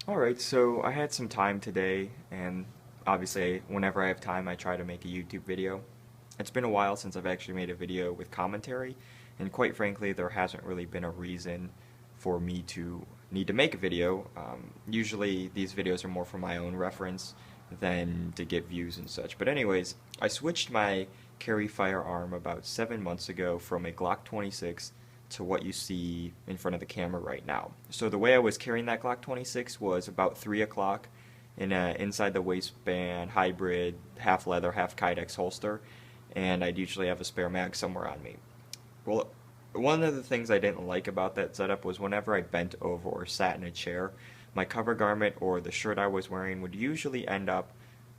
Alright, so I had some time today, and obviously, whenever I have time, I try to make a YouTube video. It's been a while since I've actually made a video with commentary, and quite frankly, there hasn't really been a reason for me to need to make a video. Usually, these videos are more for my own reference than to get views and such. But anyways, I switched my carry firearm about 7 months ago from a Glock 26 to what you see in front of the camera right now. So the way I was carrying that Glock 26 was about 3 o'clock in a inside the waistband hybrid half leather half kydex holster, and I'd usually have a spare mag somewhere on me. Well, one of the things I didn't like about that setup was whenever I bent over or sat in a chair, my cover garment or the shirt I was wearing would usually end up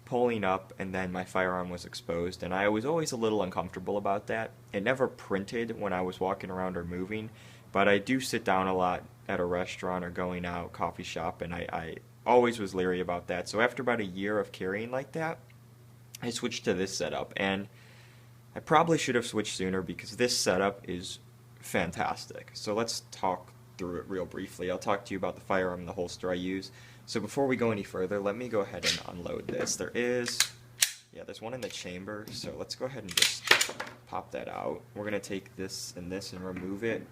pulling up and then my firearm was exposed, and I was always a little uncomfortable about that. It never printed when I was walking around or moving, but I do sit down a lot at a restaurant or going out, coffee shop, and I always was leery about that. So after about a year of carrying like that, I switched to this setup, and I probably should have switched sooner because this setup is fantastic. So let's talk through it real briefly. I'll talk to you about the firearm and the holster I use. So before we go any further, let me go ahead and unload this. There's one in the chamber, so let's go ahead and just pop that out. We're going to take this and remove it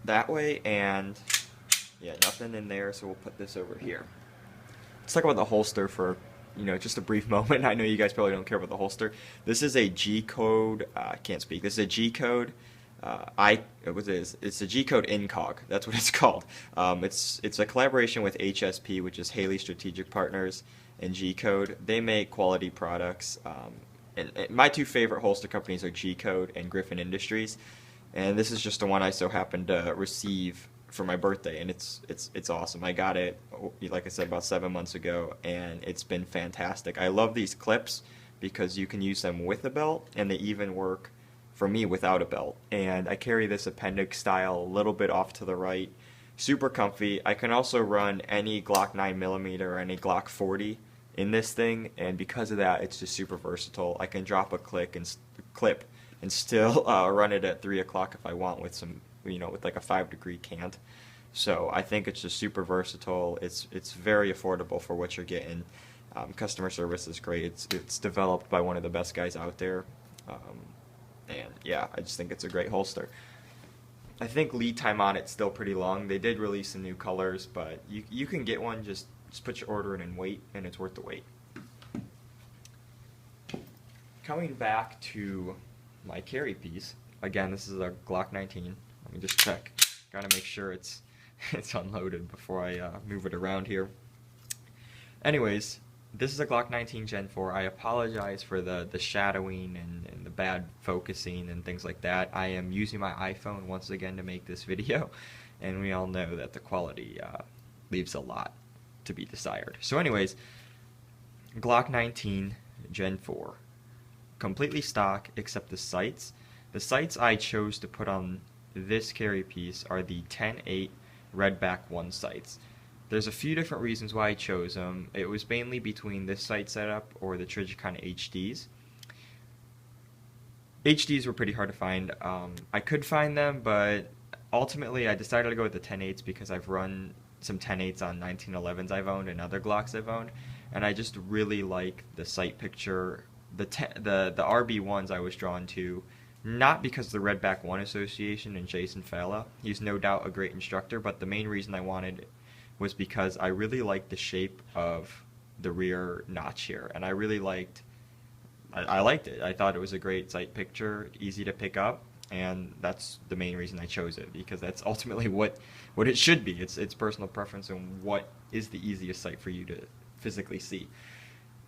that way, and yeah, nothing in there, so we'll put this over here. Let's talk about the holster for just a brief moment. I know you guys probably don't care about the holster. This is a G code. I can't speak. This is a G code. It's a G code incog. That's what it's called. It's a collaboration with HSP, which is Haley Strategic Partners, and G code. They make quality products. And my two favorite holster companies are G code and Griffin Industries. And this is just the one I so happened to receive for my birthday, and it's awesome. I got it, like I said, about 7 months ago, and it's been fantastic. I love these clips because you can use them with a belt, and they even work for me without a belt. And I carry this appendix style a little bit off to the right, super comfy. I can also run any Glock 9mm or any Glock 40 in this thing, and because of that, it's just super versatile. I can drop a clip and still run it at 3 o'clock if I want with some with like a 5-degree cant. So I think it's just super versatile. It's very affordable for what you're getting. Customer service is great. It's developed by one of the best guys out there. And yeah, I just think it's a great holster. I think lead time on it's still pretty long. They did release some new colors, but you can get one, just put your order in and wait, and it's worth the wait. Coming back to my carry piece, again, this is a Glock 19. Let me just check. Gotta make sure it's unloaded before I move it around here. Anyways, this is a Glock 19 Gen 4. I apologize for the shadowing and the bad focusing and things like that. I am using my iPhone once again to make this video, and we all know that the quality leaves a lot to be desired. So anyways, Glock 19 Gen 4. Completely stock except the sights. The sights I chose to put on this carry piece are the 10-8 Redback 1 sights. There's a few different reasons why I chose them. It was mainly between this sight setup or the Trijicon HDs. HDs were pretty hard to find. I could find them, but ultimately I decided to go with the 10-8s because I've run some 10-8s on 1911s I've owned and other Glocks I've owned, and I just really like the sight picture. The RB1s I was drawn to, not because of the Redback 1 Association and Jason Falla. He's no doubt a great instructor, but the main reason I wanted was because I really liked the shape of the rear notch here, and I really liked it. I thought it was a great sight picture, easy to pick up, and that's the main reason I chose it, because that's ultimately what it should be. It's personal preference and what is the easiest sight for you to physically see.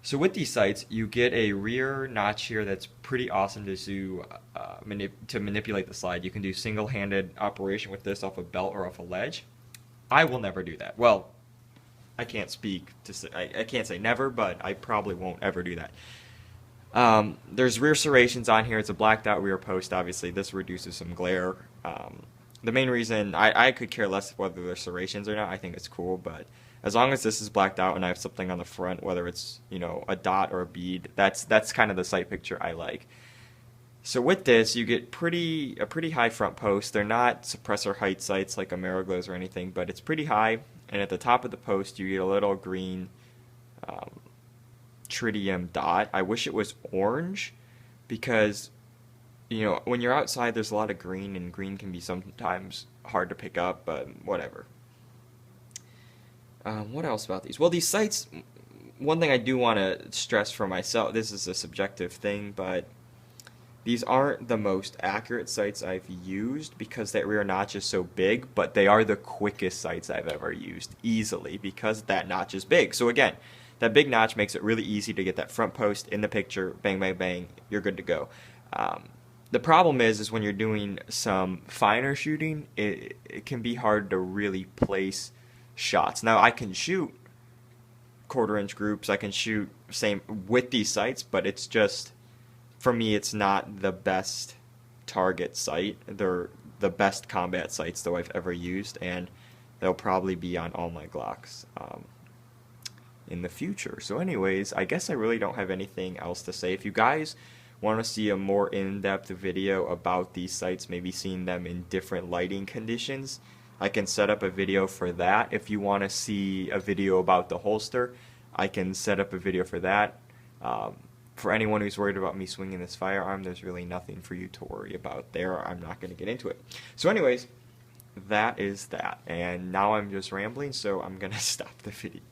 So with these sights, you get a rear notch here that's pretty awesome to manipulate the slide. You can do single-handed operation with this off a belt or off a ledge. I will never do that. Well, I can't speak to say, I can't say never, but I probably won't ever do that. There's rear serrations on here. It's a blacked out rear post, obviously. This reduces some glare. The main reason, I could care less whether there's serrations or not. I think it's cool, but as long as this is blacked out and I have something on the front, whether it's a dot or a bead, that's kind of the sight picture I like. So with this, you get a pretty high front post. They're not suppressor height sights like Ameriglos or anything, but it's pretty high. and at the top of the post you get a little green tritium dot. I wish it was orange, because when you're outside there's a lot of green, and green can be sometimes hard to pick up, but whatever. What else about these? Well, these sights, one thing I do want to stress for myself, this is a subjective thing, but these aren't the most accurate sights I've used because that rear notch is so big, but they are the quickest sights I've ever used, easily, because that notch is big. So again, that big notch makes it really easy to get that front post in the picture, bang, bang, bang, you're good to go. The problem is when you're doing some finer shooting, it can be hard to really place shots. Now, I can shoot quarter-inch groups, I can shoot same with these sights, but it's just, for me, it's not the best target sight. They're the best combat sights, though, I've ever used, and they'll probably be on all my Glocks in the future. So anyways, I guess I really don't have anything else to say. If you guys want to see a more in-depth video about these sights, maybe seeing them in different lighting conditions, I can set up a video for that. If you want to see a video about the holster, I can set up a video for that. For anyone who's worried about me swinging this firearm, there's really nothing for you to worry about there. I'm not going to get into it. So anyways, that is that. And now I'm just rambling, so I'm going to stop the video.